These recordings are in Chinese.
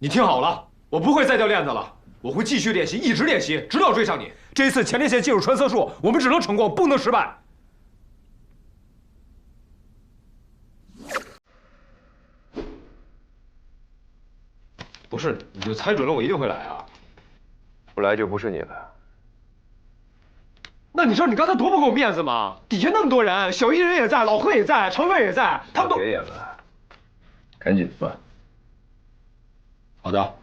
你听好了，我不会再掉链子了，我会继续练习，一直练习，直到追上你。这一次前列腺技术穿梭术，我们只能成功，不能失败。不是，你就猜准了我一定会来啊？不来就不是你了。那你知道你刚才多不给我面子吗？底下那么多人，小艺人也在，老何也在，程飞也在，他们都别演了，赶紧吧。好的。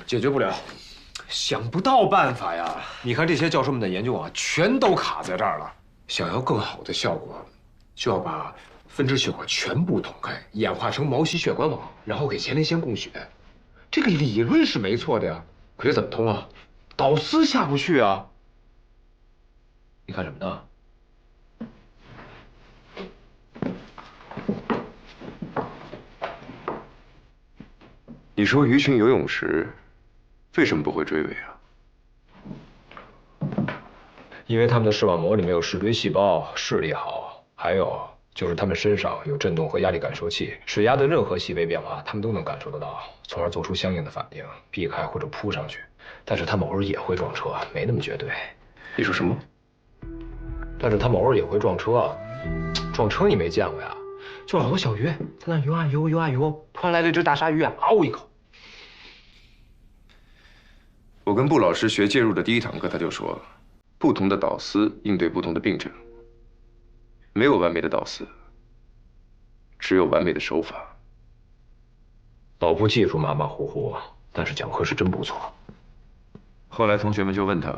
解决不了，想不到办法呀！你看这些教授们的研究啊，全都卡在这儿了。想要更好的效果，就要把分支血管全部捅开，演化成毛细血管网，然后给前列腺供血。这个理论是没错的呀，可是怎么通啊？导丝下不去啊！你看什么呢？你说鱼群游泳时为什么不会追尾啊？因为它们的视网膜里面有视锥细胞，视力好，还有就是它们身上有振动和压力感受器，水压的任何细微变化，它们都能感受得到，从而做出相应的反应，避开或者扑上去。但是它们偶尔也会撞车，没那么绝对。你说什么？但是它们偶尔也会撞车，撞车你没见过呀？就好多小鱼在那游啊游，游啊游，突然来了一只大鲨鱼啊，嗷一口。我跟布老师学介入的第一堂课，他就说，不同的导丝应对不同的病症，没有完美的导丝，只有完美的手法。老布技术马马虎虎，但是讲课是真不错。后来同学们就问他，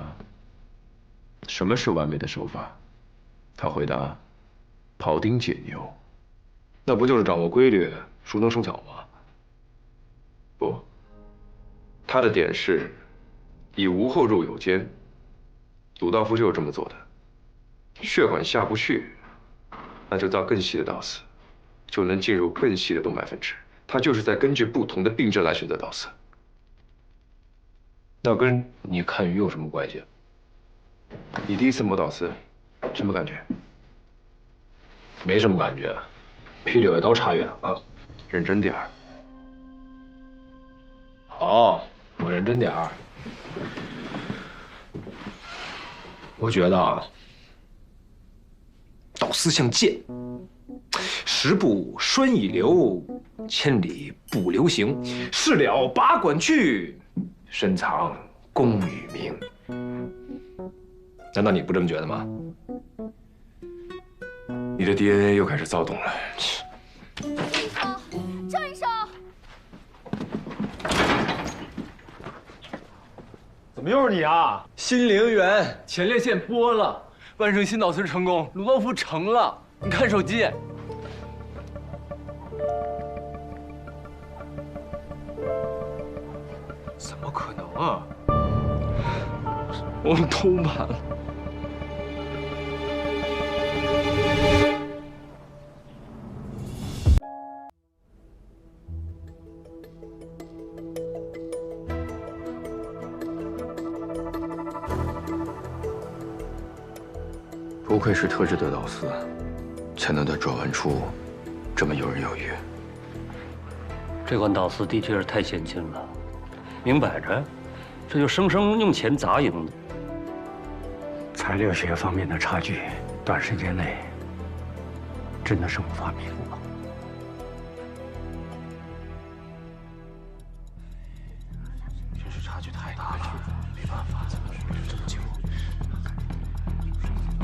什么是完美的手法？他回答，庖丁解牛。那不就是掌握规律，熟能生巧吗？不，他的点是，以无后肉有间。鲁道夫就是这么做的。血管下不去，那就造更细的导丝，就能进入更细的动脉分支。他就是在根据不同的病症来选择导丝。那跟你看鱼有什么关系？你第一次摸导丝，什么感觉？没什么感觉，比柳叶刀差远了。认真点儿。好，我认真点儿。我觉得啊，导丝像剑，十步栓以流，千里不留行。事了拔管去，深藏功与名。难道你不这么觉得吗？你的 DNA 又开始躁动了。救一手！怎么又是你啊？新陵园前列腺剥了，万圣新导丝成功，鲁道夫成了。你看手机。怎么可能啊？我们偷盘了。不愧是特制的导丝，才能在转弯处这么游刃有余。这款导丝的确是太先进了，明摆着，这就生生用钱砸赢的。材料学方面的差距，短时间内真的是无法弥补。真是差距太大了，没办法，怎么这么久？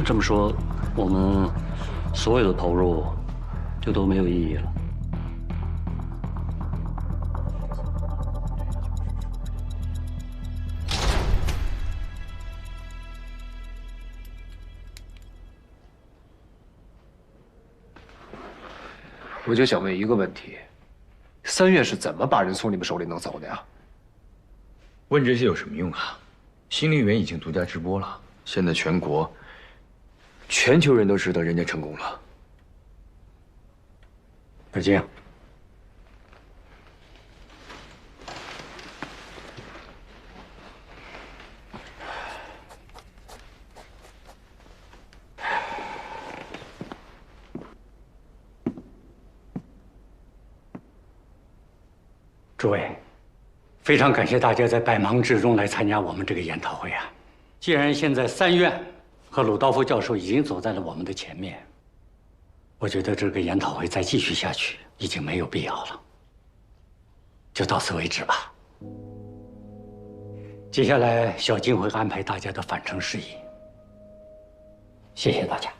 这么说，我们所有的投入就都没有意义了。我就想问一个问题：3月是怎么把人从你们手里弄走的呀？问这些有什么用啊？新陵园已经独家直播了，现在全球人都知道人家成功了。北京，诸位，非常感谢大家在百忙之中来参加我们这个研讨会啊！既然现在3院和鲁道夫教授已经走在了我们的前面，我觉得这个研讨会再继续下去已经没有必要了，就到此为止吧。接下来，小金会安排大家的返程事宜。谢谢大家。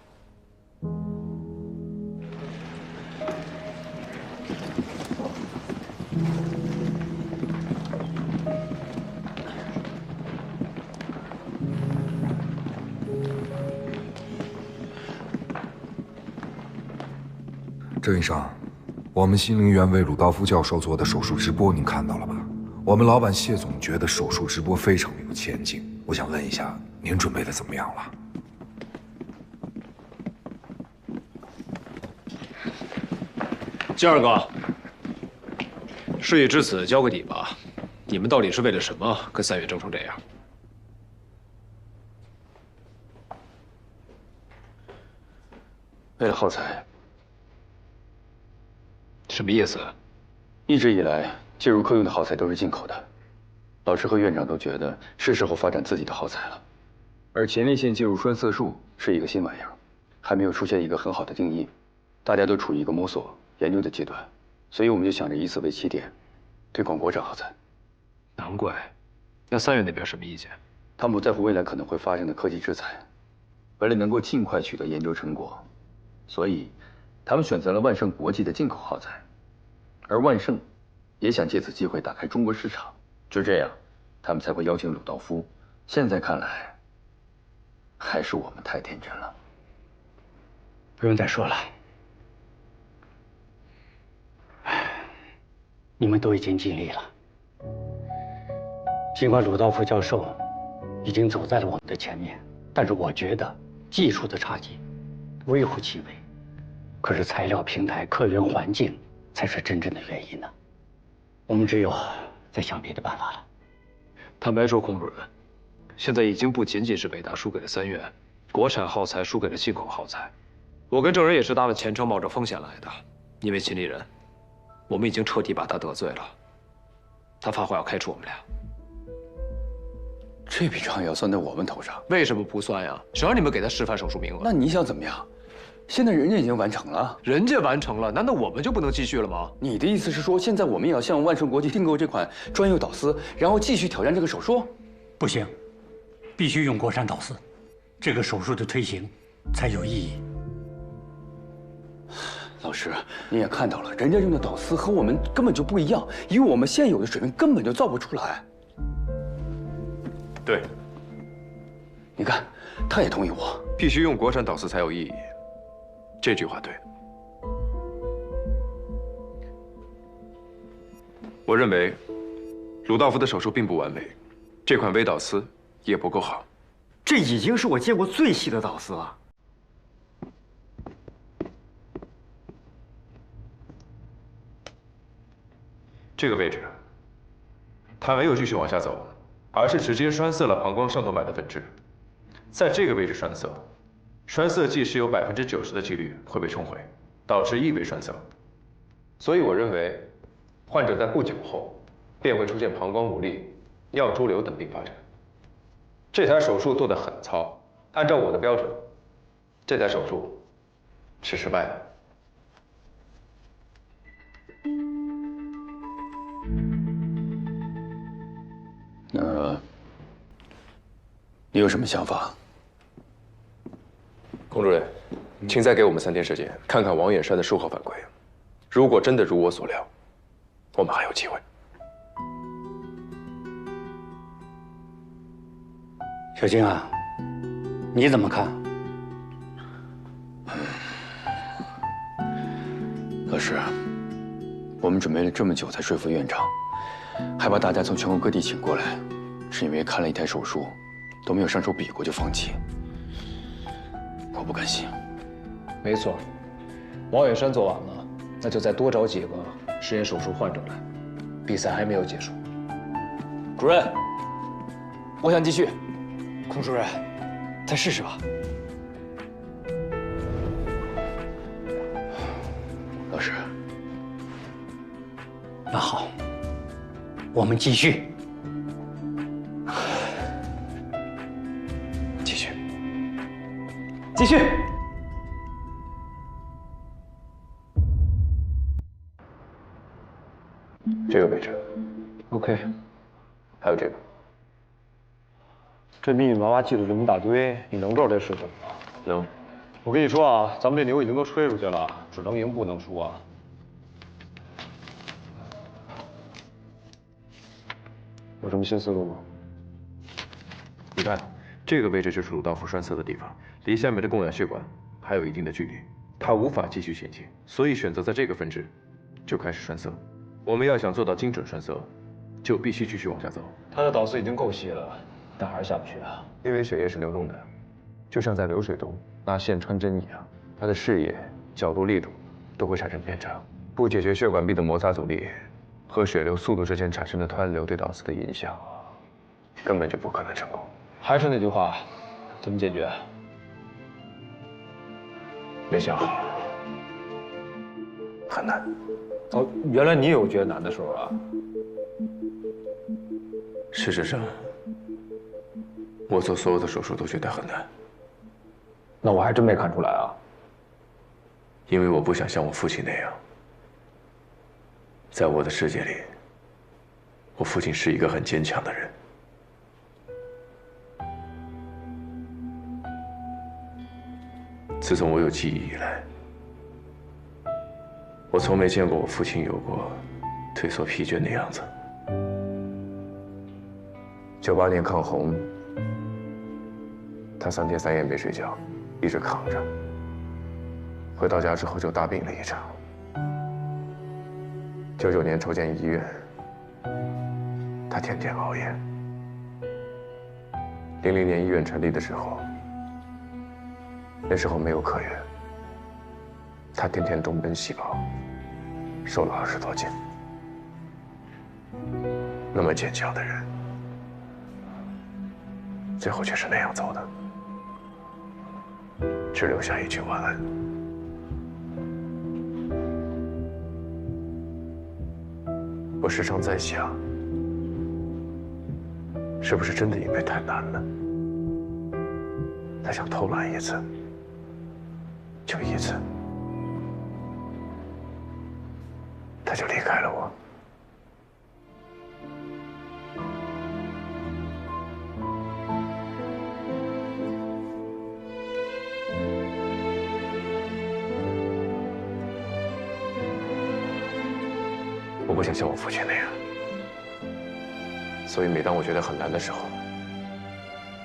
郑医生，我们新陵园为鲁道夫教授做的手术直播您看到了吧？我们老板谢总觉得手术直播非常有前景，我想问一下，您准备的怎么样了？金二哥，事已至此，交个底吧。你们到底是为了什么跟3月争成这样？为了耗材。什么意思？一直以来，介入科用的耗材都是进口的，老师和院长都觉得是时候发展自己的耗材了。而前列腺介入栓塞术是一个新玩意儿，还没有出现一个很好的定义，大家都处于一个摸索研究的阶段，所以我们就想着以此为起点，推广国产耗材。难怪。那3月那边什么意见？他们不在乎未来可能会发生的科技制裁，为了能够尽快取得研究成果，所以他们选择了万盛国际的进口耗材。而万盛也想借此机会打开中国市场，就这样，他们才会邀请鲁道夫。现在看来，还是我们太天真了。不用再说了，你们都已经尽力了。尽管鲁道夫教授已经走在了我们的前面，但是我觉得技术的差距微乎其微。可是材料、平台、客源环境才是真正的原因呢。我们只有再想别的办法了。坦白说，孔主任，现在已经不仅仅是北大输给了3院，国产耗材输给了进口耗材。我跟郑人也是搭了前程，冒着风险来的。因为秦立人，我们已经彻底把他得罪了。他发话要开除我们俩。这笔账也要算在我们头上？为什么不算呀？谁让你们给他示范手术名额？那你想怎么样？现在人家已经完成了，人家完成了，难道我们就不能继续了吗？你的意思是说，现在我们也要向万盛国际订购这款专用导丝，然后继续挑战这个手术？不行，必须用国产导丝，这个手术的推行才有意义。老师，你也看到了，人家用的导丝和我们根本就不一样，以我们现有的水平根本就造不出来。对，你看，他也同意我，必须用国产导丝才有意义。这句话对。我认为，鲁道夫的手术并不完美，这款微导丝也不够好。这已经是我见过最细的导丝了。这个位置，它没有继续往下走，而是直接栓塞了膀胱上动脉的分支。在这个位置栓塞，栓塞剂是有90%的几率会被冲毁，导致易被栓塞。所以我认为，患者在不久后便会出现膀胱无力、尿潴留等并发症。这台手术做得很糙，按照我的标准，这台手术是失败的。你有什么想法？龚主任，请再给我们3天时间，看看王远山的术后反馈。如果真的如我所料，我们还有机会。小金啊，你怎么看？老师，我们准备了这么久才说服院长，还把大家从全国各地请过来，是因为看了一台手术，都没有上手比过就放弃。我不甘心。没错，王远山做完了，那就再多找几个实验手术患者来。比赛还没有结束。主任，我想继续。孔主任，再试试吧。老师，那好，我们继续。继续。继续。这个位置 OK， 还有这个。这密密麻麻记录这么一大堆，你能知道这是什么吗？能。我跟你说啊，咱们这牛已经都吹出去了，只能赢不能输啊。有什么新思路吗？你看，这个位置就是鲁道夫栓塞的地方，离下面的供氧血管还有一定的距离，它无法继续前进，所以选择在这个分支就开始栓塞。我们要想做到精准栓塞，就必须继续往下走。他的导丝已经够细了，但还是下不去啊。因为血液是流动的，就像在流水中拿线穿针一样，它的视野、角度、力度都会产生偏差。不解决血管壁的摩擦阻力和血流速度之间产生的湍流对导丝的影响，根本就不可能成功。还是那句话，怎么解决？没想好，很难。哦，原来你有觉得难的时候啊。事实上，我做所有的手术都觉得很难。那我还真没看出来啊。因为我不想像我父亲那样，在我的世界里，我父亲是一个很坚强的人。自从我有记忆以来，我从没见过我父亲有过退缩疲倦的样子。98年抗洪，他3天3夜没睡觉，一直扛着。回到家之后就大病了一场。99年筹建医院，他天天熬夜。00年医院成立的时候，那时候没有客源，他天天东奔西跑，瘦了20多斤。那么坚强的人，最后却是那样走的，只留下一句晚安。我时常在想，是不是真的因为太难了，他想偷懒一次，就一次，他就离开了我。我不想像我父亲那样，所以每当我觉得很难的时候，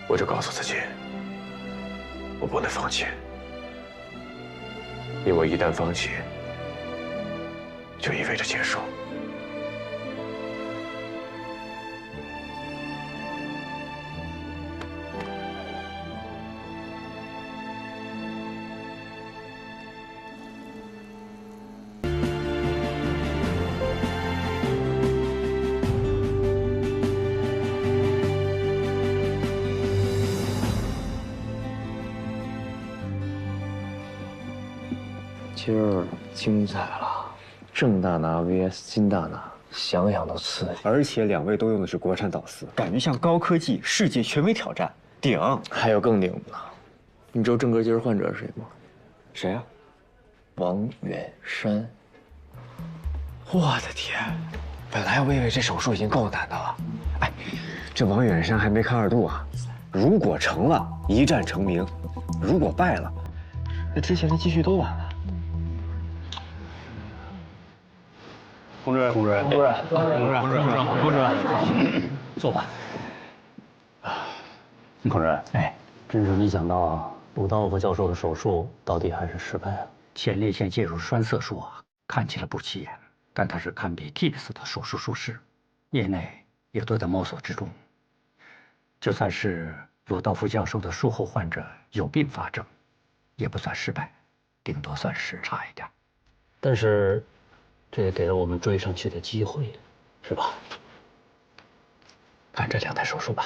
我就告诉自己，我不能放弃，因为一旦放弃，就意味着结束。今儿精彩了，郑大拿 VS 金大拿，想想都刺激。而且2位都用的是国产导丝，感觉像高科技世界权威挑战，顶！还有更顶的，你知道正格结石患者是谁吗？谁啊？王远山。我的天！本来我以为这手术已经够难的了，哎，这王远山还没看2度啊！如果成了，一战成名；如果败了，那之前的积蓄都完了。龚主任，龚主任，坐吧。孔主任，哎，真是没想到鲁道夫教授的手术到底还是失败了。前列腺介入栓塞术啊，看起来不起眼，但它是堪比 TIPS 的手术术式，业内也都在摸索之中。就算是鲁道夫教授的术后患者有并发症，也不算失败，顶多算是差一点。但是，这也给了我们追上去的机会，是吧？看这2台手术吧。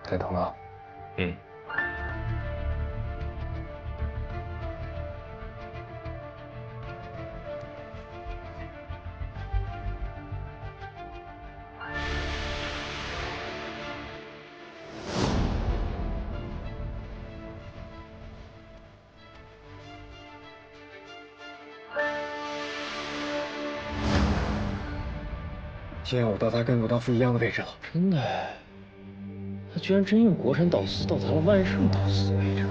太疼了。现在我到他跟鲁道夫一样的位置了。真的，他居然真用国产导丝到达了万盛导丝的位置。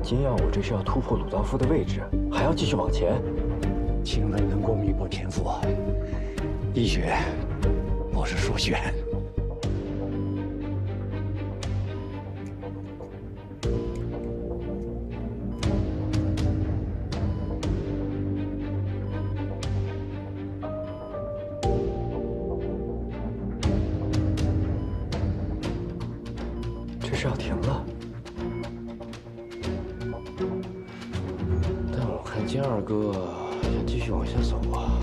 金耀，我这是要突破鲁道夫的位置，还要继续往前。请问能够弥补天赋？医学不是数学。这是要停了。但我看金二哥想继续往下走啊。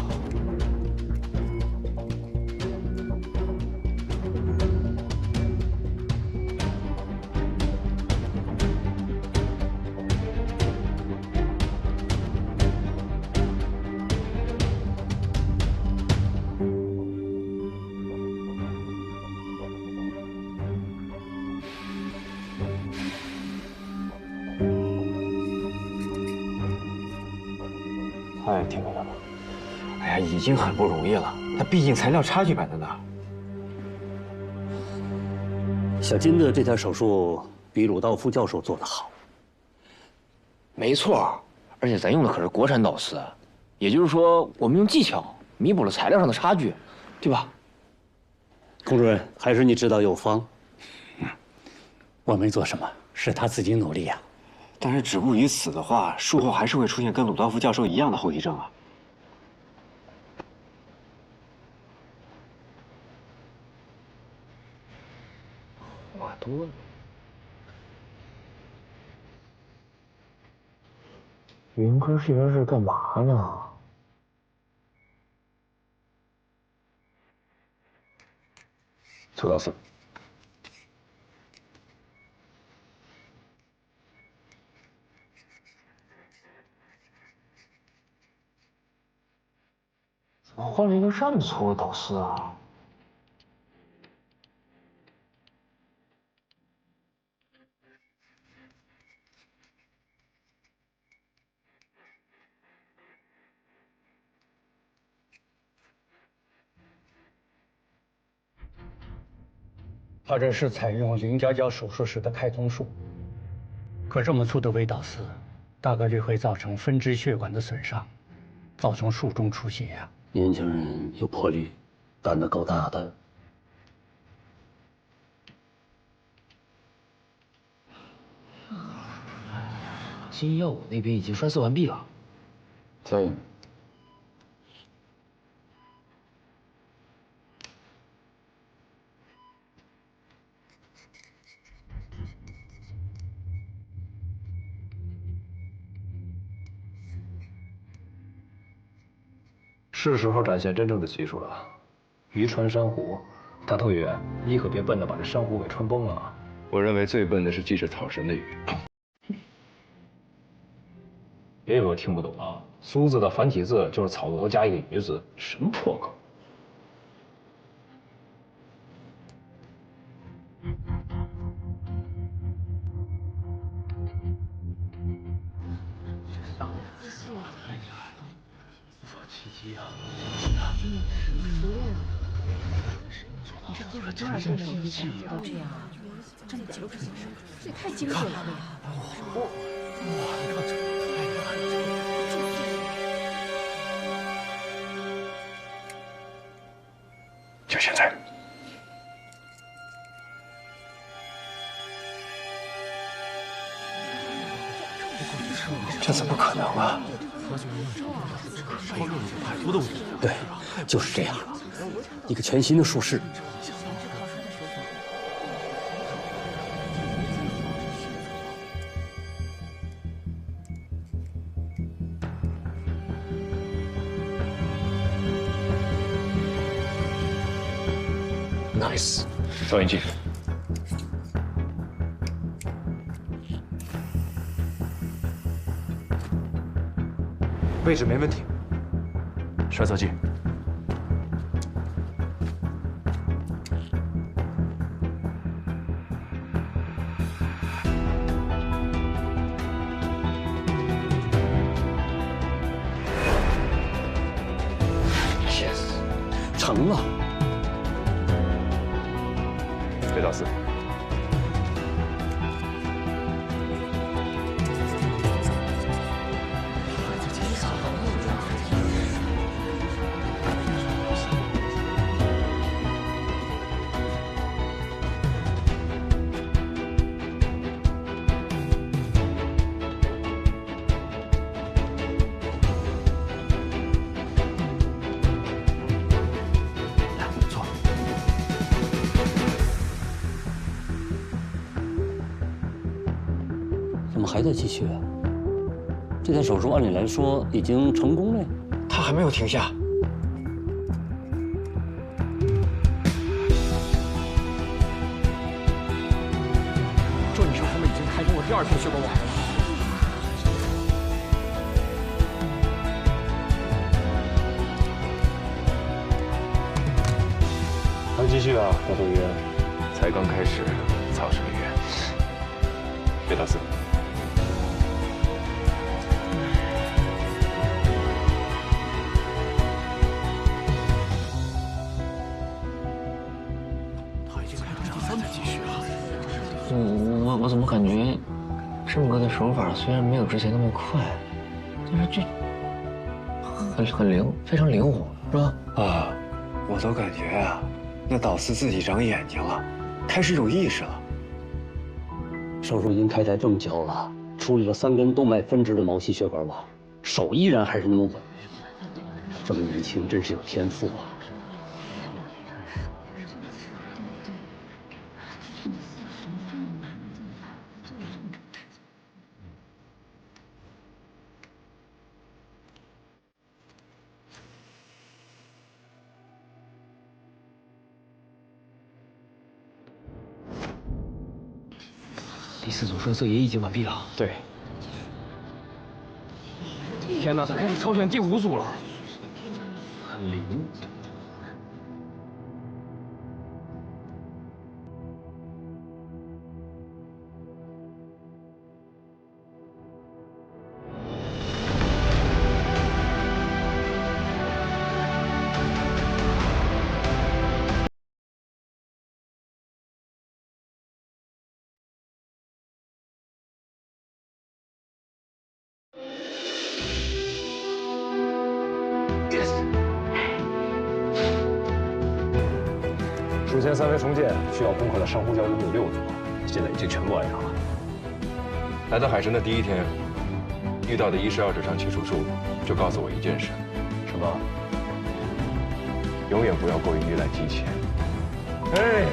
太挺了吧！哎呀，已经很不容易了。那毕竟材料差距摆在那儿。小金的这台手术比鲁道夫教授做得好。没错，而且咱用的可是国产导丝，也就是说，我们用技巧弥补了材料上的差距，对吧？龚主任，还是你指导有方。我没做什么，是他自己努力呀。但是止步于此的话，术后还是会出现跟鲁道夫教授一样的后遗症啊。话多了。云科实验室干嘛呢？苏导丝。怎么换了一个这么粗的导丝啊？他这是采用0.9手术时的开通术，可这么粗的微导丝，大概率会造成分支血管的损伤，造成术中出血呀。年轻人有魄力，胆子够大的。新药物那边已经栓塞完毕了。加油。是时候展现真正的技术了。渔穿珊瑚，大头鱼，你可别笨的把这珊瑚给穿崩了。我认为最笨的是记着草绳的鱼。别以为我听不懂啊！苏字的繁体字就是草字头加一个鱼字，什么破梗？这太精准了呀！就现在。这怎么可能啊？对，就是这样，一个全新的术式。Nice， 收音机。位置没问题。栓塞剂。Yes， 成了。别打字。怎么还在继续啊？这台手术按理来说已经成功了呀。他还没有停下。这女生他们已经开通了第2片血管网。还继续啊，大头鱼。才刚开始，草绳鱼。别打字。他已经开到第3台继续了。我怎么感觉郑哥的手法虽然没有之前那么快，但是这很灵，非常灵活，是吧？啊，我都感觉啊，那导师自己长眼睛了，开始有意识了。手术已经开在正脚了，处理了3根动脉分支的毛细血管网，手依然还是那么稳。这么年轻，真是有天赋啊！第4组栓塞也已经完毕了。对。天哪，他开始挑选第5组了。很灵。术前3维重建需要攻克的上呼叫任务有6组，现在已经全部完成了。来到海神的第1天，遇到的医师要这场起手术，就告诉我一件事：什么？永远不要过于依赖机器。哎，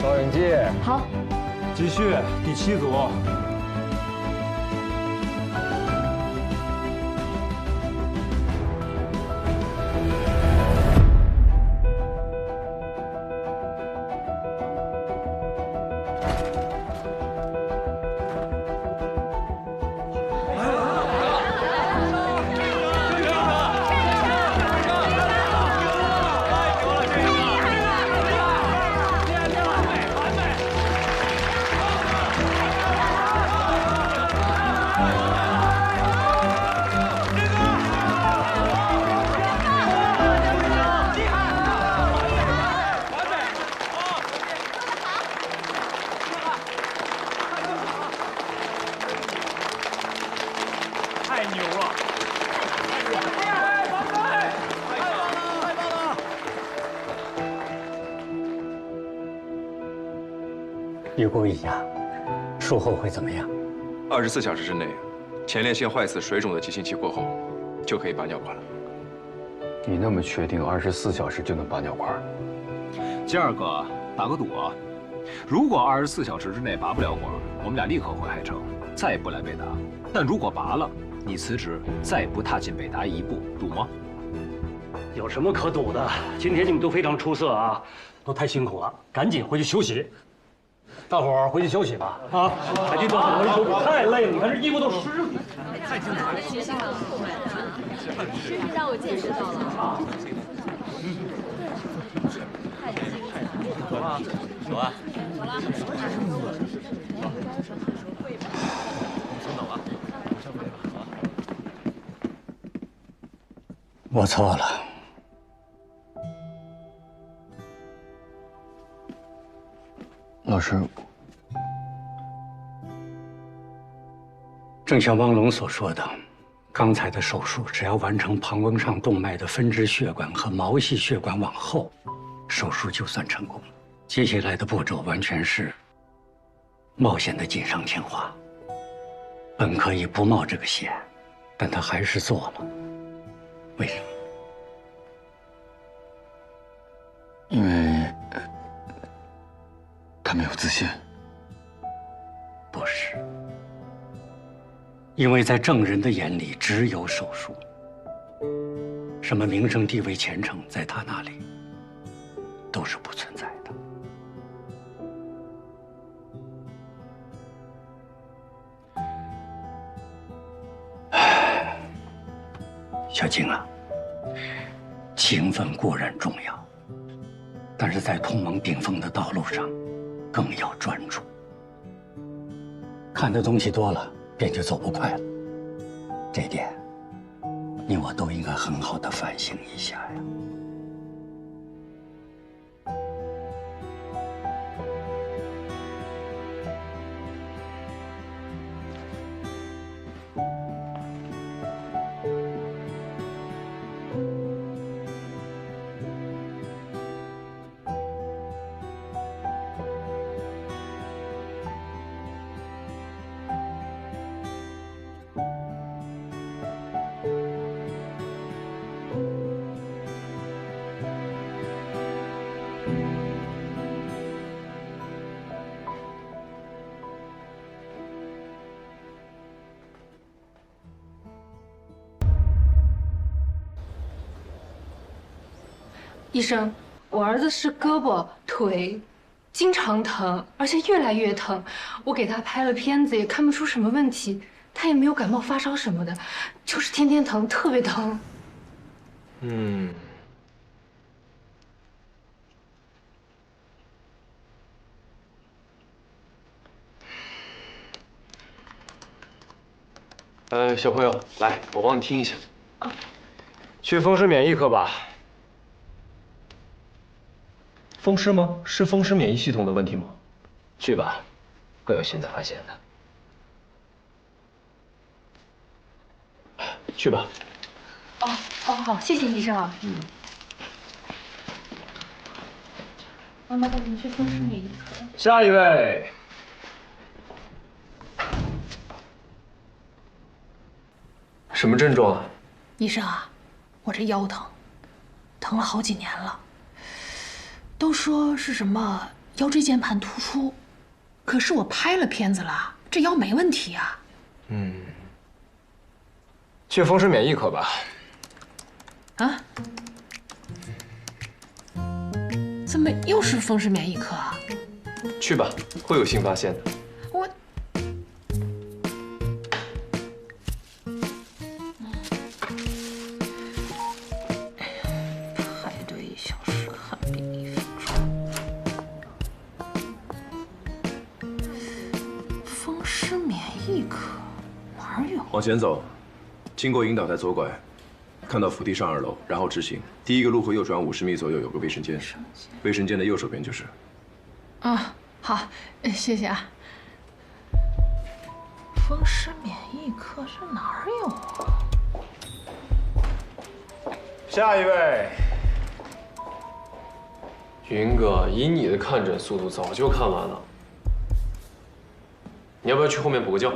导演机，好，继续第7组。太牛了！预估一下，术后会怎么样24小时之内，前列腺坏死水肿的急性期过后，就可以拔尿管了。你那么确定24小时就能拔尿管？金二哥，打个赌啊！如果24小时之内拔不了管，我们俩立刻回海城，再也不来北达。但如果拔了，你辞职，再也不踏进北达一步，赌吗？有什么可赌的？今天你们都非常出色啊，都太辛苦了，赶紧回去休息。大伙儿回去休息吧，啊！海军锻炼手臂太累了，你看这衣服都湿了。太精彩了！学习上后面真是让我见识到了。太精彩了！走啊！走啊！走了。先走了。我错了。老师，正像汪龙所说的，刚才的手术只要完成膀胱上动脉的分支血管和毛细血管往后，手术就算成功了。接下来的步骤完全是冒险的锦上添花。本可以不冒这个险，但他还是做了。为什么？因为他没有自信。不是，因为在证人的眼里只有手术，什么名声、地位、前程，在他那里都是不存在的。小静啊，勤奋固然重要，但是在同盟顶峰的道路上，更要专注。看的东西多了，便就走不快了。这点，你我都应该很好的反省一下呀。医生，我儿子是胳膊、腿经常疼，而且越来越疼。我给他拍了片子，也看不出什么问题，他也没有感冒、发烧什么的，就是天天疼，特别疼。小朋友，来，我帮你听一下。去风湿免疫科吧。风湿吗？是风湿免疫系统的问题吗？去吧，会有新的发现的。去吧。好，谢谢医生啊。妈妈带你去风湿免疫科。下一位。什么症状啊？医生啊，我这腰疼，疼了好几年了。都说是什么腰椎间盘突出，可是我拍了片子了，这腰没问题啊。去风湿免疫科吧。啊？怎么又是风湿免疫科啊？去吧，会有新发现的。我。排队1小时，看病1分钟。风湿免疫科哪儿有？往前走，经过引导台左拐，看到扶梯上2楼，然后直行。第一个路口右转50米左右有个卫生间，卫生间的右手边就是。啊，好，谢谢啊。风湿免疫科这哪儿有啊？下一位。云哥，以你的看诊速度，早就看完了。你要不要去后面补个觉？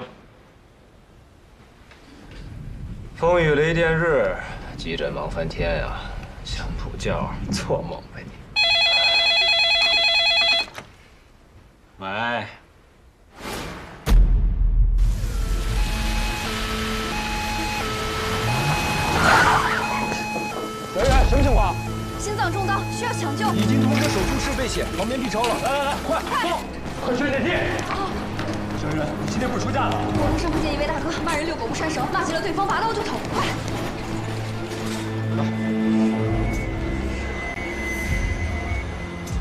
风雨雷电日，急诊忙翻天呀！想补觉，做梦吧你！喂。小雨，什么情况？心脏中刀，需要抢救。已经通知手术室备血，旁边 B 超了。来，快走，快去电梯！小雨，你今天不是出假了？我们上铺见一位大哥，骂人遛狗不拴绳，骂急了对方拔刀就捅，快！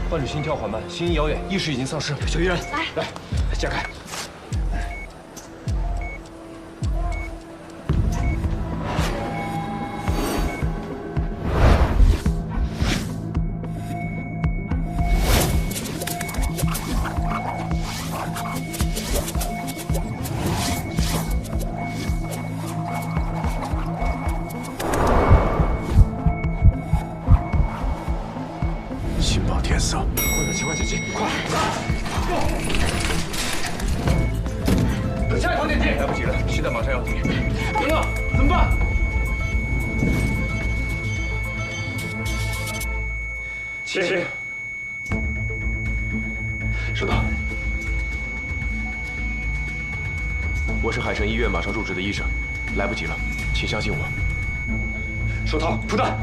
伴侣心跳缓慢，心音遥远，意识已经丧失。小医人，来，架开。收到。我是海城医院马上入职的医生，来不及了，请相信我。手套，出弹。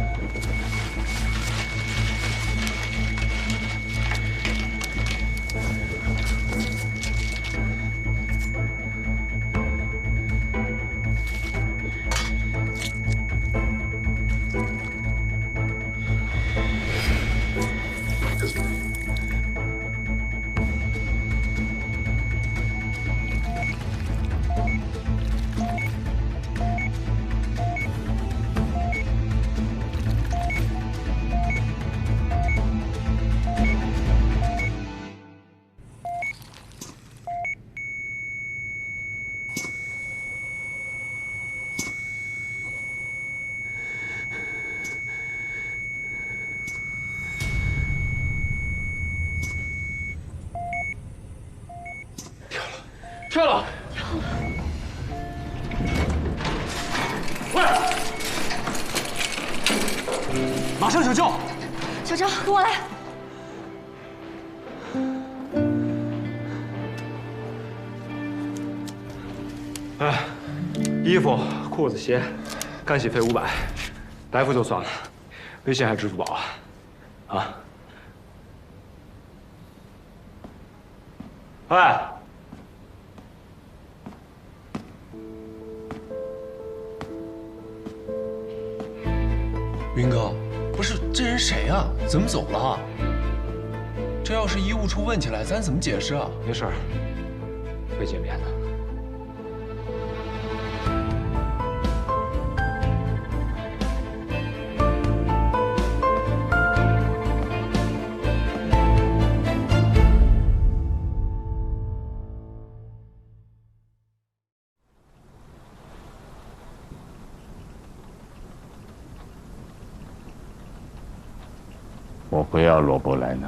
跳了！喂！马上抢救！小张，跟我来。哎，衣服、裤子、鞋，干洗费500，白付就算了，微信还支付宝啊？啊？哎。 云哥，不是这人谁啊？怎么走了？这要是医务处问起来，咱怎么解释啊？没事儿，会见面的。我不要罗伯莱纳，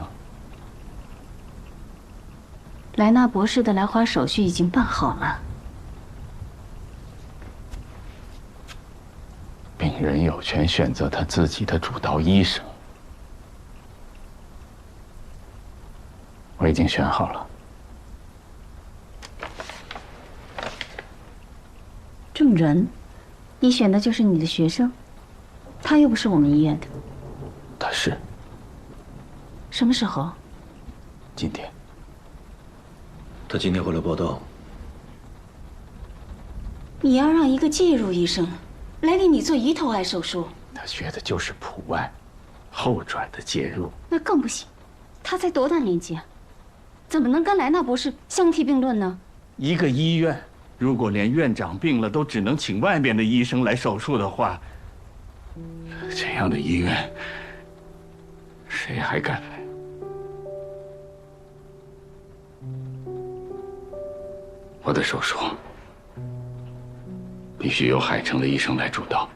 莱纳博士的来华手续已经办好了。病人有权选择他自己的主刀医生。我已经选好了。郑仁，你选的就是你的学生，他又不是我们医院的。他是。什么时候？今天。他今天回来报道。你要让一个介入医生来给你做胰头癌手术？他学的就是普外，后转的介入。那更不行，他才多大年纪啊？怎么能跟莱纳博士相提并论呢？一个医院，如果连院长病了都只能请外面的医生来手术的话，这样的医院，谁还敢来？我的手术必须由海城的医生来主导。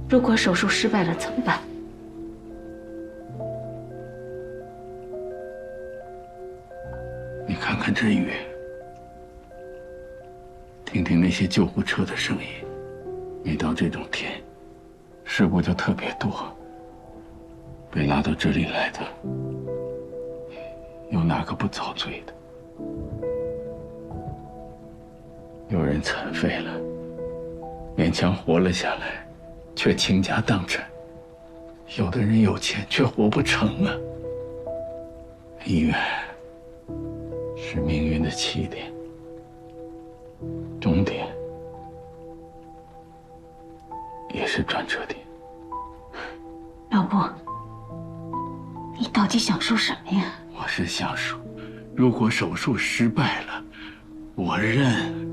如果手术失败了怎么办？你看看这雨，听听那些救护车的声音，每到这种天，事故就特别多。被拉到这里来的，有哪个不遭罪的？有人残废了，勉强活了下来，却倾家荡产；有的人有钱却活不成啊。医院是命运的起点，终点也是转折点。老布，你到底想说什么呀？我是想说，如果手术失败了，我认。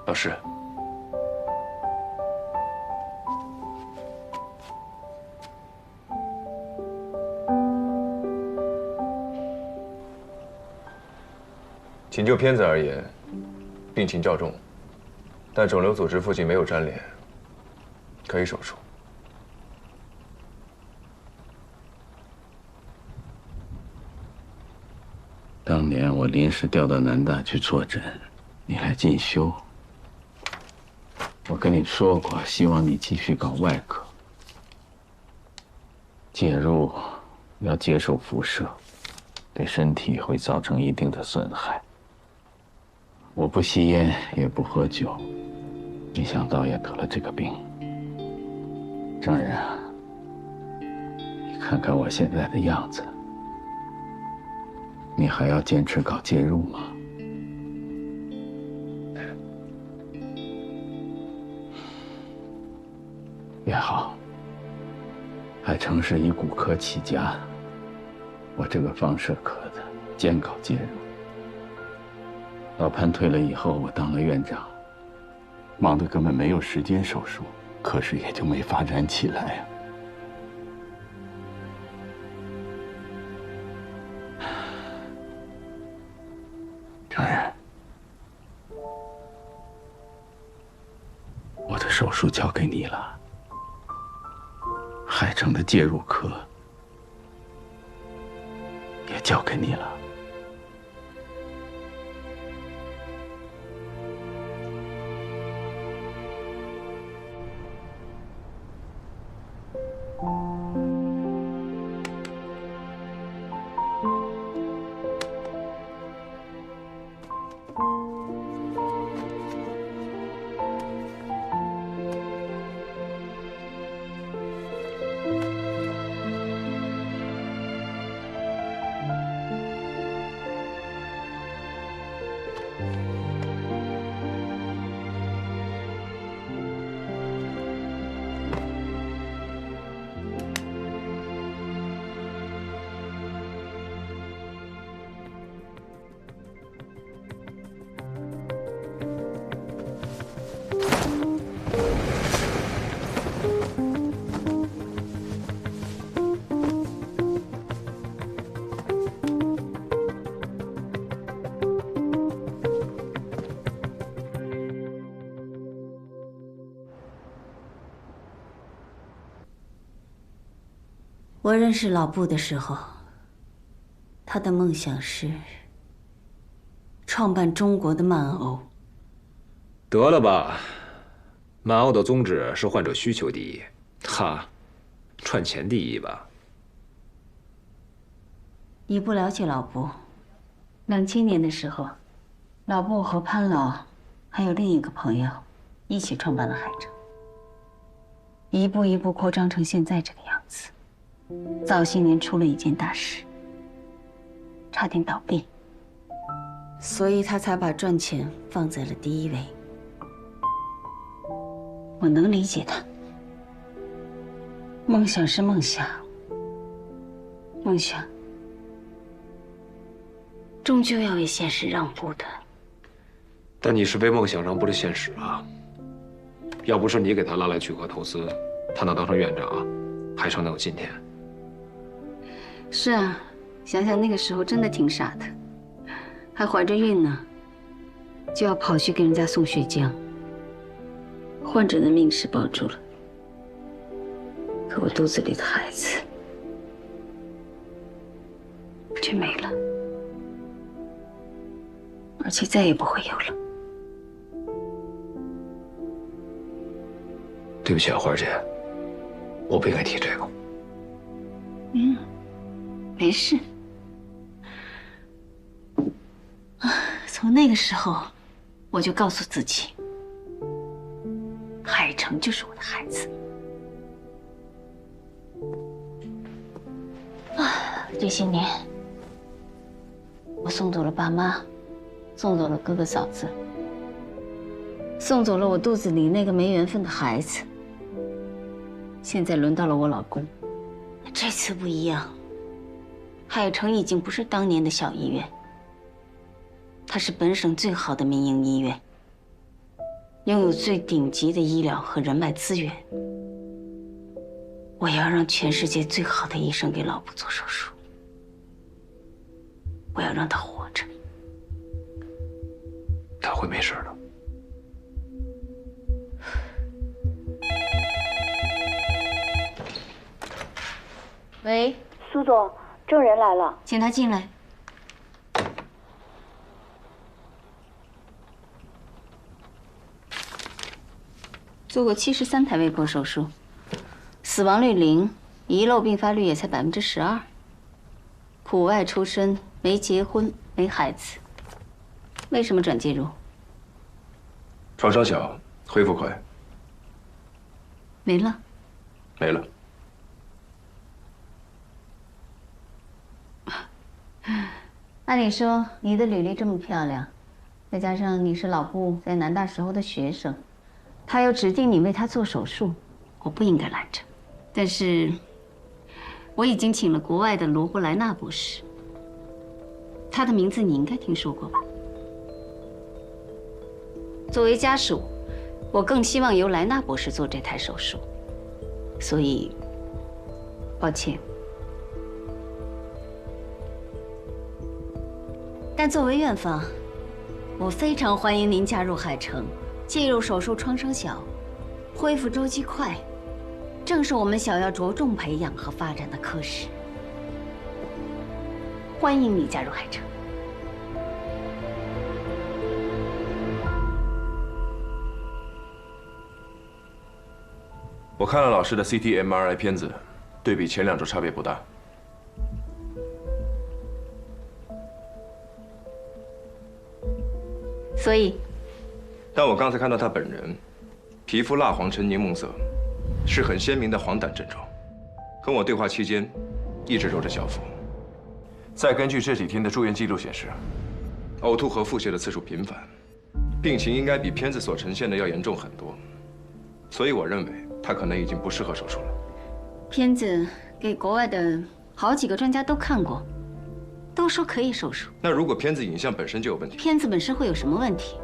老师，仅就片子而言，病情较重，但肿瘤组织附近没有粘连，可以手术。当年我临时调到南大去坐诊，你来进修。我跟你说过，希望你继续搞外科。介入要接受辐射，对身体会造成一定的损害。我不吸烟，也不喝酒，没想到也得了这个病。郑仁啊，你看看我现在的样子，你还要坚持搞介入吗？也好，海城是以骨科起家的，我这个放射科的兼搞介入。老潘退了以后，我当了院长，忙得根本没有时间手术，可是也就没发展起来呀。郑仁，我的手术交给你了。海城的介入科也交给你了。我认识老布的时候，他的梦想是创办中国的曼欧。得了吧，曼欧的宗旨是患者需求第一，他赚钱第一吧？你不了解老布。2000年的时候，老布和潘老还有另一个朋友一起创办了海城，一步一步扩张成现在这个样子。早些年出了一件大事，差点倒闭，所以他才把赚钱放在了第一位。我能理解他，梦想是梦想，梦想终究要为现实让步的。但你是为梦想让步了现实啊！要不是你给他拉来聚合投资，他能当上院长啊？海城能有今天？是啊，想想那个时候真的挺傻的，还怀着孕呢，就要跑去给人家送血浆。患者的命是保住了，可我肚子里的孩子却没了，而且再也不会有了。对不起啊，花儿姐，我不应该提这个。没事。从那个时候，我就告诉自己，海城就是我的孩子。这些年，我送走了爸妈，送走了哥哥嫂子，送走了我肚子里那个没缘分的孩子。现在轮到了我老公，这次不一样。海城已经不是当年的小医院，它是本省最好的民营医院，拥有最顶级的医疗和人脉资源。我要让全世界最好的医生给老布做手术，我要让他活着。他会没事的。喂，苏总，证人来了，请他进来。做过73台微波手术，死亡率0，遗漏并发率也才12%。苦外出身，没结婚，没孩子，为什么转介入？创伤小，恢复快。没了。没了。按理说，你的履历这么漂亮，再加上你是老布在南大时候的学生，他又指定你为他做手术，我不应该拦着。但是，我已经请了国外的罗伯莱纳博士，他的名字你应该听说过吧？作为家属，我更希望由莱纳博士做这台手术，所以，抱歉。但作为院方，我非常欢迎您加入海城。介入手术创伤小，恢复周期快，正是我们想要着重培养和发展的科室。欢迎你加入海城。我看了老师的 CT、MRI 片子，对比前2周差别不大。所以，但我刚才看到他本人，皮肤蜡黄呈柠檬色，是很鲜明的黄疸症状。跟我对话期间，一直揉着小腹。再根据这几天的住院记录显示，呕吐和腹泻的次数频繁，病情应该比片子所呈现的要严重很多。所以我认为他可能已经不适合手术了。片子给国外的好几个专家都看过。都说可以手术。那如果片子影像本身就有问题？片子本身会有什么问题？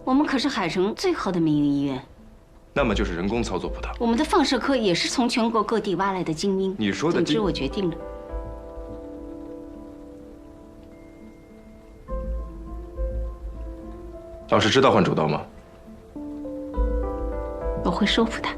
我们可是海城最好的民营医院。那么就是人工操作不当。我们的放射科也是从全国各地挖来的精英。你说的总之，我决定了。老师知道换主刀吗？我会说服他。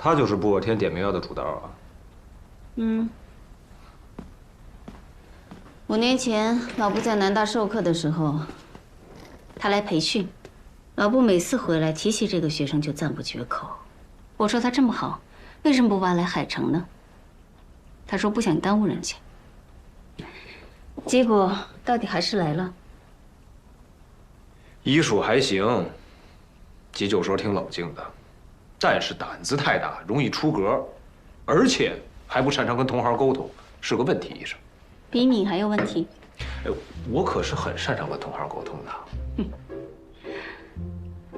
他就是不我天点名药的主刀啊。嗯。5年前，老布在南大授课的时候，他来培训。老布每次回来提起这个学生就赞不绝口。我说他这么好，为什么不挖来海城呢？他说不想耽误人家。结果到底还是来了。医术还行，急救时候挺冷静的，但是胆子太大，容易出格，而且还不擅长跟同行沟通，是个问题医生。比你还有问题。哎，我可是很擅长跟同行沟通的。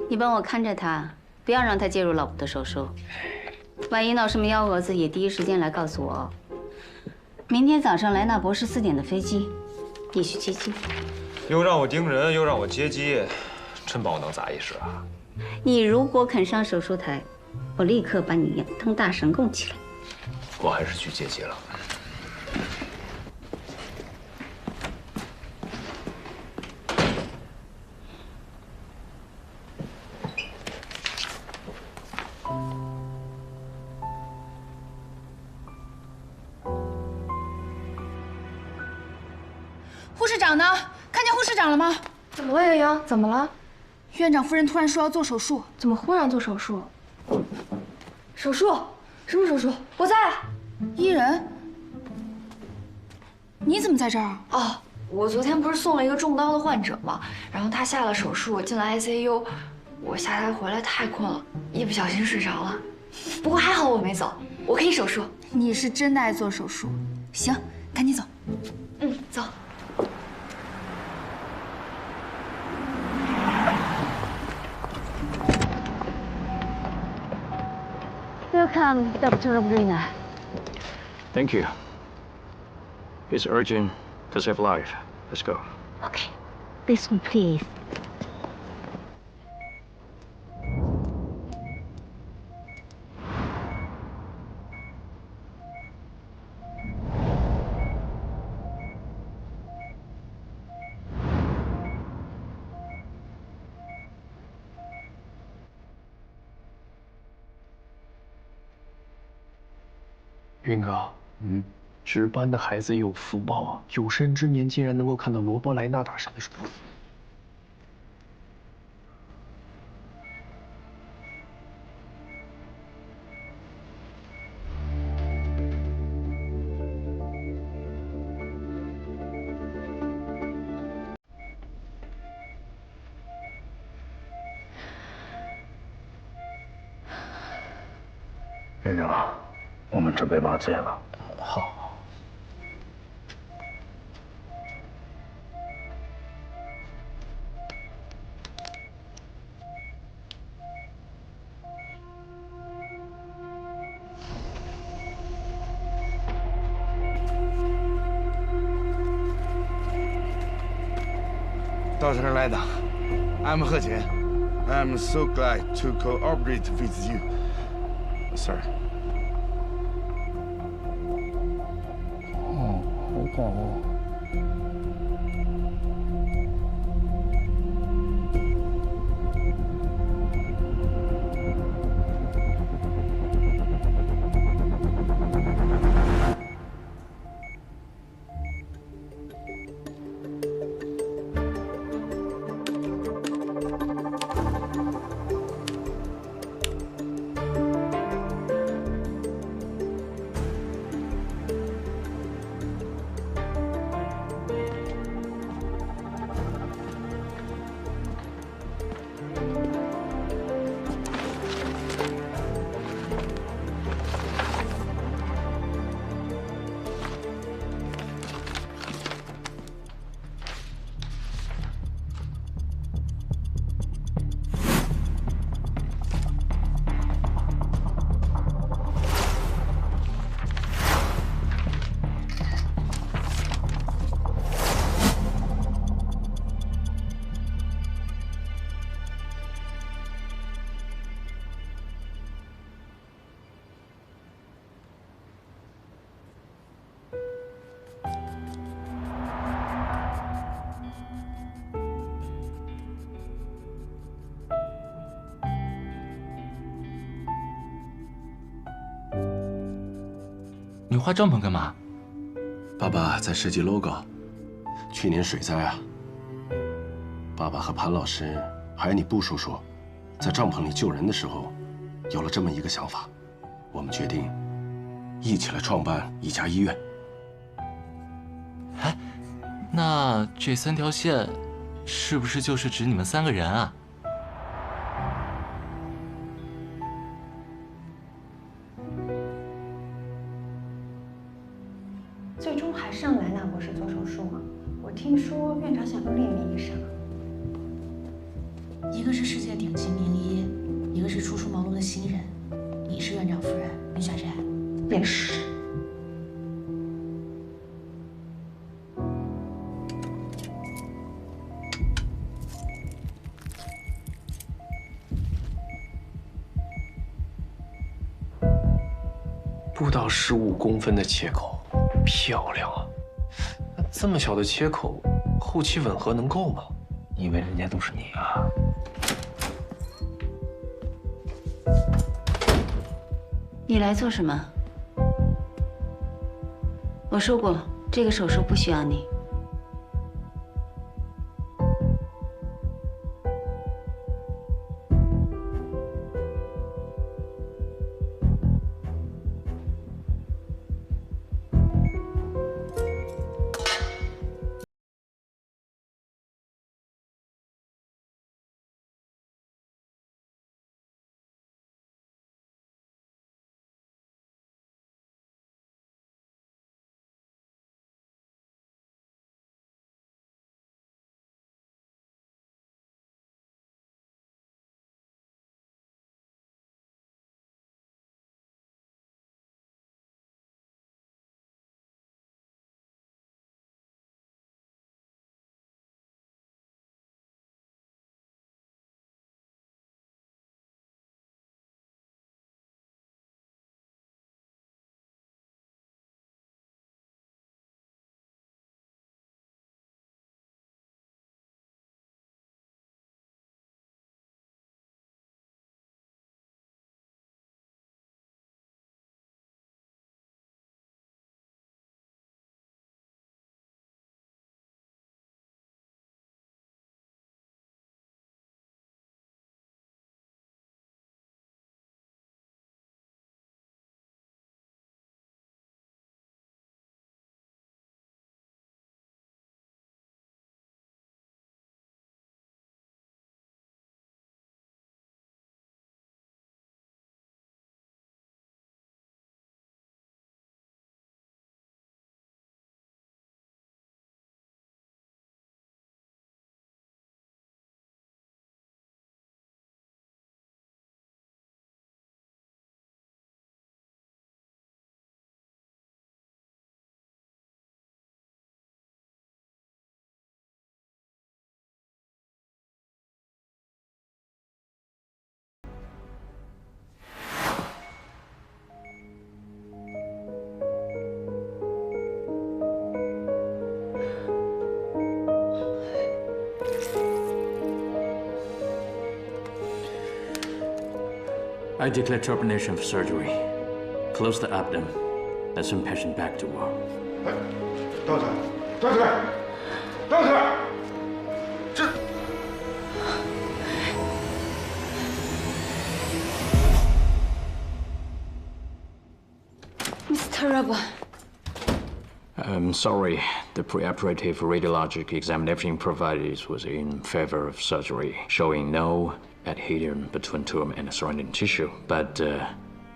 你帮我看着他，不要让他介入老布的手术。万一闹什么幺蛾子，也第一时间来告诉我。明天早上莱纳博士4点的飞机，你去接机。又让我盯人，又让我接机，真把我能咋意思啊？你如果肯上手术台，我立刻把你养腾大神供起来。我还是去接机了。护士长呢？看见护士长了吗？怎么了，洋洋？怎么了？院长夫人突然说要做手术。怎么忽然做手术？手术？什么手术？我在。伊人，你怎么在这儿？哦，我昨天不是送了一个中刀的患者吗？然后他下了手术，进了 ICU。我下台回来太困了，一不小心睡着了。不过还好我没走，我可以手术。你是真的爱做手术。行，赶紧走。嗯，走。Welcome, Dr. Brina. Thank you. It's urgent to save life. Let's go. Okay. This one, please. “云哥，值班的孩子有福报啊！有生之年竟然能够看到罗伯莱纳大神的手术。院长，我们准备麻醉了。好。Dr. Leda, I'm He Jian. I'm so glad to cooperate with you, sir. 好感哦。你画帐篷干嘛？爸爸在设计 logo。去年水灾啊，爸爸和潘老师还有你布叔叔，在帐篷里救人的时候，有了这么一个想法，我们决定一起来创办一家医院。哎，那这3条线，是不是就是指你们3个人啊？最终还是让莱纳博士做手术吗？我听说院长想用另一名医生。一个是世界顶级名医，一个是初出茅庐的新人。你是院长夫人，你选谁？也是。不到15公分的切口，漂亮啊！那这么小的切口，后期吻合能够吗？你以为人家都是你啊？你来做什么？我说过，这个手术不需要你。I declare termination for surgery. Close the abdomen. Let's send patient back to work. Doctor! 这 Mr. Rubber. I'm sorry. The preoperative radiologic examination provided was in favor of surgery, showing no adhesion between tumor and surrounding tissue, but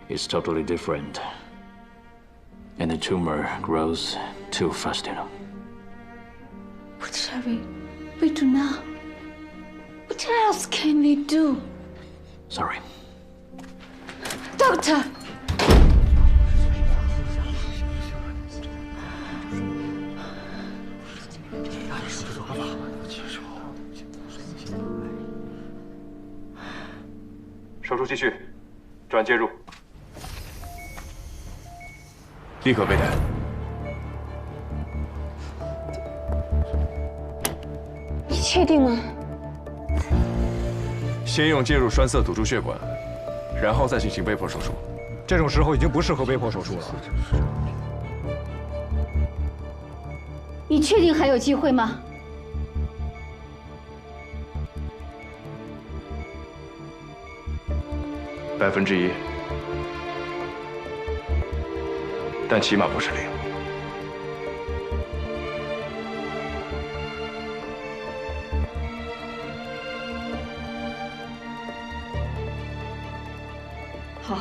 it's totally different. And the tumor grows too fast, you know. What shall we do now? What else can we do? Sorry. Doctor! 手术继续，转介入，立刻备胎。你确定吗？先用介入栓塞堵住血管，然后再进行微破手术。这种时候已经不适合微破手术了。你确定还有机会吗？1%，但起码不是0。好，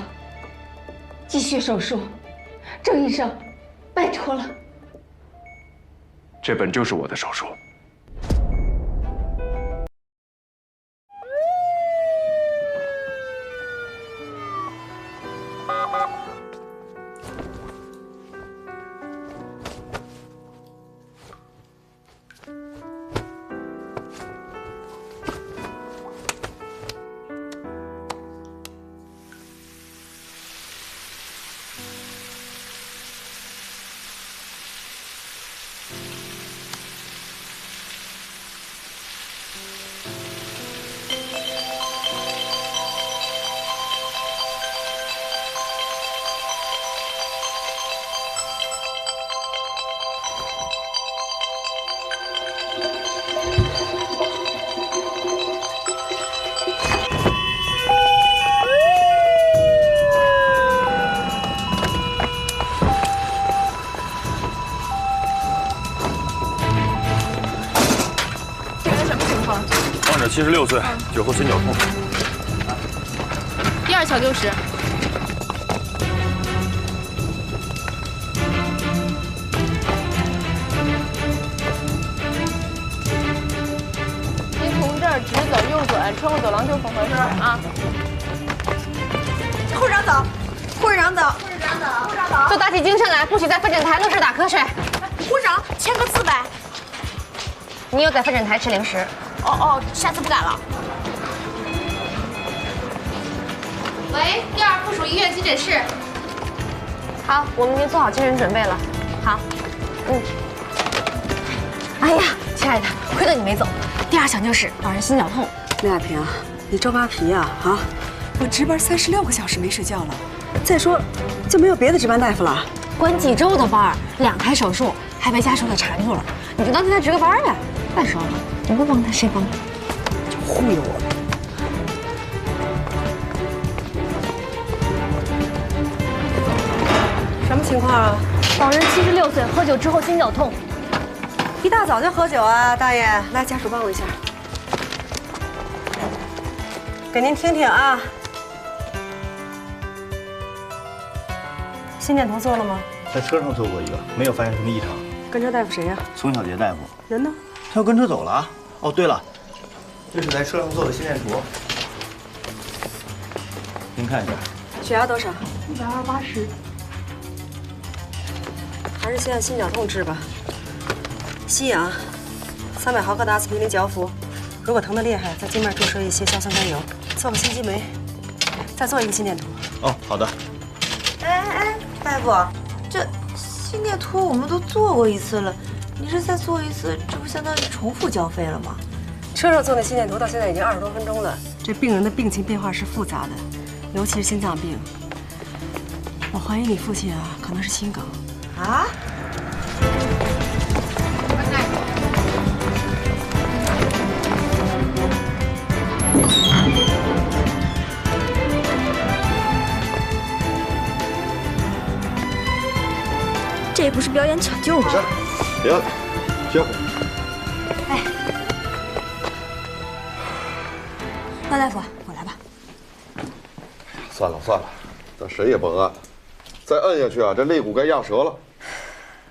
继续手术，郑医生，拜托了。这本就是我的手术。76岁，酒后心绞痛。第2小60。您从这儿直走右转，穿过走廊就是缝合室啊。护士长走，护士长走，护士长走，护士长走。都打起精神来，不许在复诊台愣是打瞌睡。护士长签个字呗。你有在复诊台吃零食。哦，下次不敢了。喂，第2附属医院急诊室。好，我们已经做好精神准备了。好，哎呀，亲爱的，亏得你没走。第2小60，老人心绞痛。刘亚萍，你周扒皮呀？啊，我值班36个小时没睡觉了。再说，就没有别的值班大夫了？关几周的班，2台手术，还被家属给缠住了。你就当替他值个班呗。再说了，你不帮他，谁帮他？就忽悠我。什么情况啊？老人76岁，喝酒之后心绞痛。一大早就喝酒啊，大爷！来，家属帮我一下，给您听听啊。心电图做了吗？在车上做过一个，没有发现什么异常。跟车大夫谁呀？宋小杰大夫。人呢？他要跟车走了啊！哦，对了，这是在车上做的心电图，您看一下。血压多少？120/80。还是先按心绞痛治吧。吸氧，300毫克的阿司匹林嚼服。如果疼得厉害，在静脉注射一些硝酸甘油，做个心肌酶，再做一个心电图。哦，好的。哎，大夫，这心电图我们都做过一次了，你这再做一次，这不相当于重复交费了吗？车上做的心电图到现在已经20多分钟了，这病人的病情变化是复杂的，尤其是心脏病。我怀疑你父亲啊，可能是心梗。啊？这不是表演抢救吗？别，歇会。哎，高大夫，我来吧。算了，咱谁也甭按，再摁下去啊，这肋骨该压折了。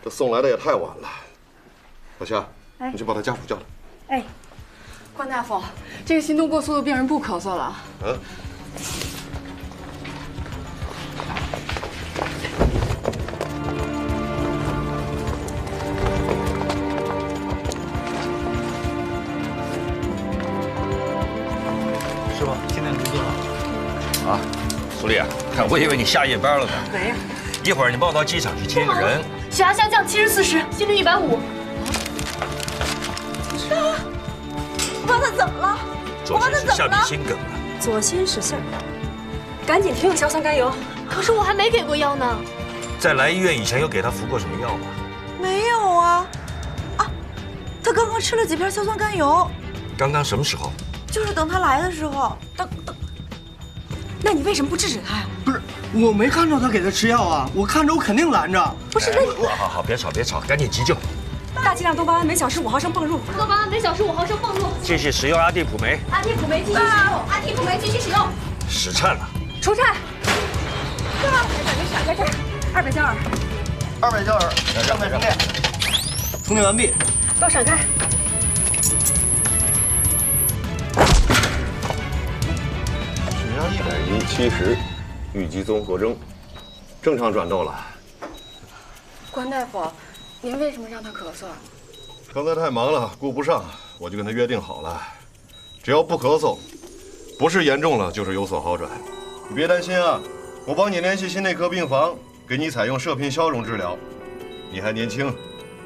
这送来的也太晚了。小夏，你去把他家属叫来。哎，关大夫，这个心动过速的病人不咳嗽了。嗯。师傅，心电图做好。啊，苏丽，我以为你下夜班了呢。没有。一会儿你帮我到机场去接个人。血压下降70/40，心率150。我帮他怎么了？左心室下壁心梗了。左心室下，赶紧停用硝酸甘油。可是我还没给过药呢。在来医院以前有给他服过什么药吗？没有啊。我吃了几片硝酸甘油。刚刚什么时候？就是等他来的时候。那你为什么不制止他呀？不是，我没看着他给他吃药啊，我看着我肯定拦着。不是，那好，别吵，别吵，赶紧急救。大剂量多巴胺每小时5毫升泵入。多巴胺每小时5毫升泵入。继续使用阿地普酶。阿地普酶继续使用。阿地普酶继续使用。室颤了。除颤。在这儿，200焦耳。200焦耳，上面充电。充电完毕。都闪开。血压110/70，预计综合征，正常转动了。关大夫，您为什么让他咳嗽？刚才太忙了，顾不上，我就跟他约定好了，只要不咳嗽，不是严重了就是有所好转。你别担心啊，我帮你联系心内科病房，给你采用射频消融治疗。你还年轻，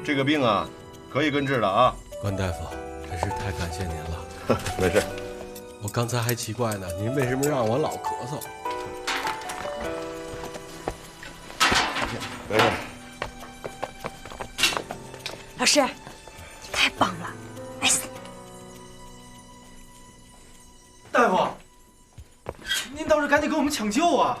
这个病啊可以根治的啊。关大夫，真是太感谢您了。没事。我刚才还奇怪呢，您为什么让我老咳嗽？没事。老师，你太棒了，哎，大夫，您倒是赶紧给我们抢救啊！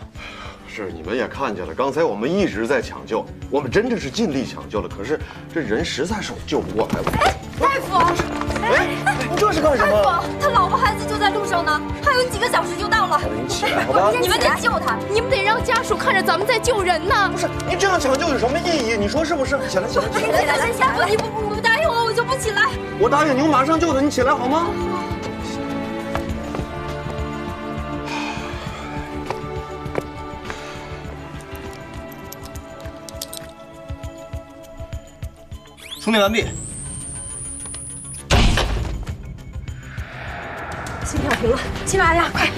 是，你们也看见了，刚才我们一直在抢救，我们真的是尽力抢救了，可是这人实在是救不过来。大夫，你这是干什么？大夫，他老婆孩子就在路上呢，还有几个小时就到了。你起来，好吧？你们得救他，你们得让家属看着咱们在救人呢。不是，你这样抢救有什么意义？你说是不是？起来，起来，起来！大夫，你不答应我，我就不起来。我答应你，我马上救他，你起来好吗？充电完毕。心跳停了，心率按压，快！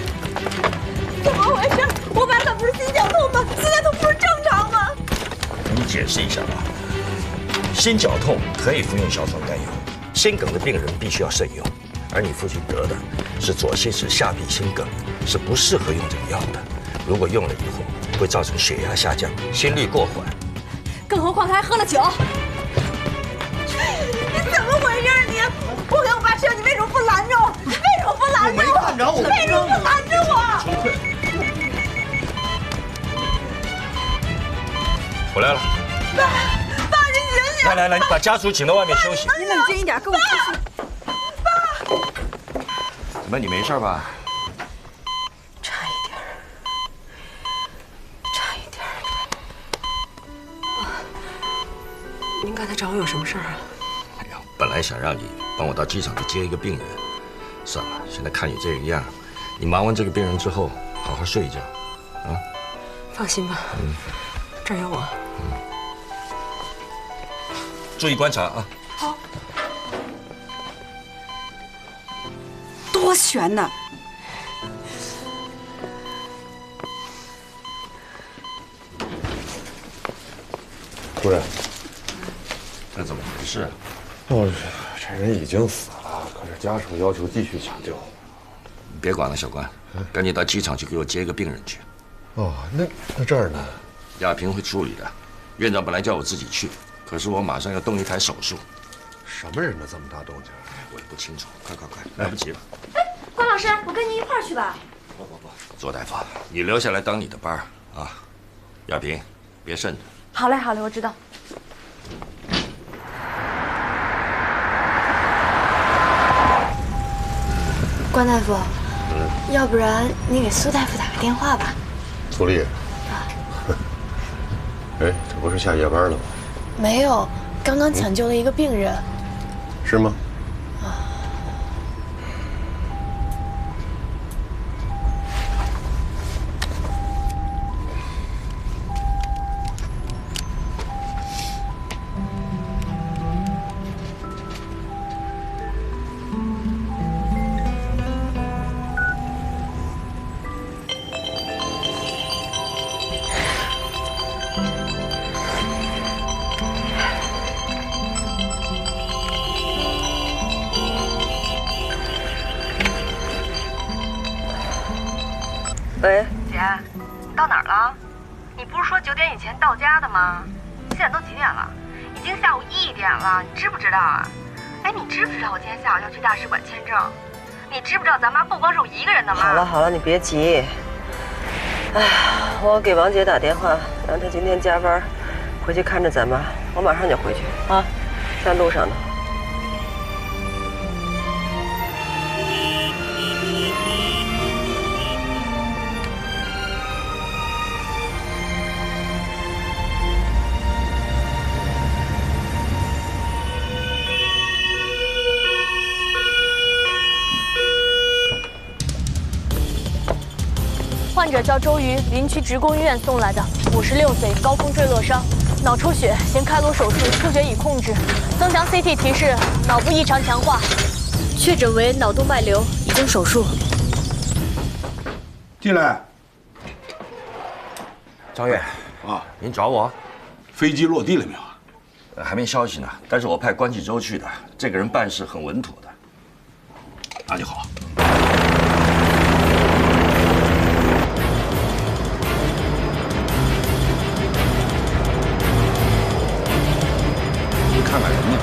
怎么回事？我爸他不是心绞痛吗？心绞痛不是正常吗？你解释一下吧。心绞痛可以服用硝酸甘油，心梗的病人必须要慎用。而你父亲得的是左心室下壁心梗，是不适合用这个药的。如果用了以后，会造成血压下降、心率过缓。更何况他还喝了酒。你怎么回事？你，我给我爸吃药，你为什么不拦着我？为什么不拦着我？我没看着我。为什么不拦着我？回来了。爸，你醒醒！来，你把家属请到外面休息。你冷静一点，跟我出去。怎么，你没事吧？差一点。您刚才找我有什么事儿啊？哎呀，本来想让你帮我到机场去接一个病人，算了，现在看你这个样，你忙完这个病人之后，好好睡一觉，啊。放心吧，这儿有我。注意观察啊。好。多悬呐！主任，这怎么回事啊？哦，这人已经死了，可是家属要求继续抢救。你别管了，小关，赶紧到机场去给我接一个病人去。哦，那这儿呢？亚平会处理的。院长本来叫我自己去，可是我马上要动一台手术。什么人呢？这么大动静？我也不清楚。快，来不及了。关老师，我跟您一块儿去吧。不，左大夫，你留下来当你的班啊。亚平，别慎着。好嘞，我知道。关大夫，要不然你给苏大夫打个电话吧。苏丽。哎，这不是下夜班了吗？没有，刚刚抢救了一个病人。是吗？喂，姐，你到哪儿了？你不是说9点以前到家的吗？现在都几点了？已经下午1点了，你知不知道啊？哎，你知不知道我今天下午要去大使馆签证？你知不知道咱妈不光是我一个人的妈？好了好了，你别急。哎呀，我给王姐打电话，让她今天加班，回去看着咱妈。我马上就回去啊，在路上呢。 患者叫周瑜，林区职工医院送来的，56岁，高空坠落伤，脑出血，先开颅手术，出血已控制，增强 CT 提示脑部异常强化，确诊为脑动脉瘤，已经手术。进来。张院啊，您找我？飞机落地了没有？还没消息呢，但是我派关继洲去的，这个人办事很稳妥的。那就好。 看看人家，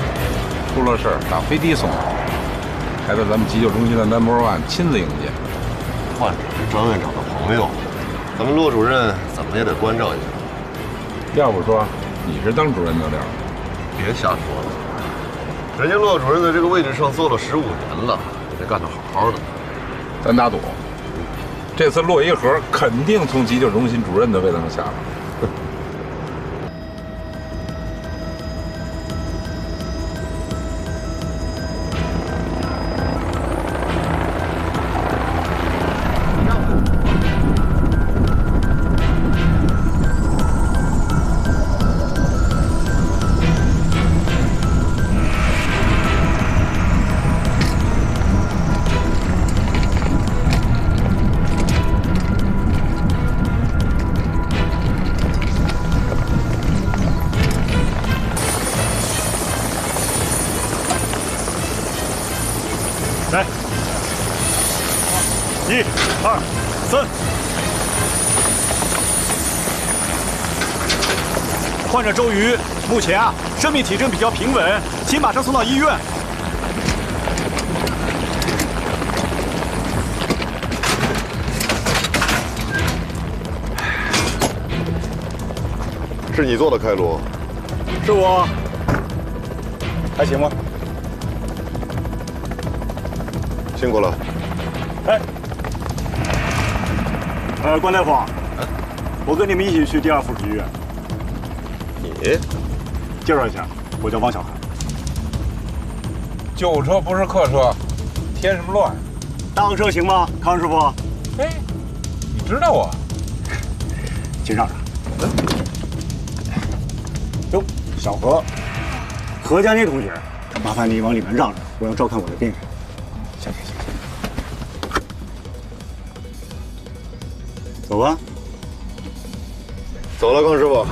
出了事儿打飞的送来，还在咱们急救中心的 No.1亲自迎接。患者是张院长的朋友，咱们骆主任怎么也得关照一下。要不说你是当主任的料，别瞎说了，人家骆主任在这个位置上做了15年了，得干得好好的。咱打赌，这次骆一河肯定从急救中心主任的位子上下来。 来，1、2、3。患者周瑜目前生命体征比较平稳，请马上送到医院。是你做的开颅？是我。还行吗？ 辛苦了。哎，关大夫，我跟你们一起去第2附属医院。你介绍一下，我叫汪小涵。救护车不是客车，添什么乱？大客车行吗，康师傅？哎，你知道我？请上。哟，小何佳妮同学，麻烦你往里面让，我要照看我的病人。 行。走吧。走了，康师傅。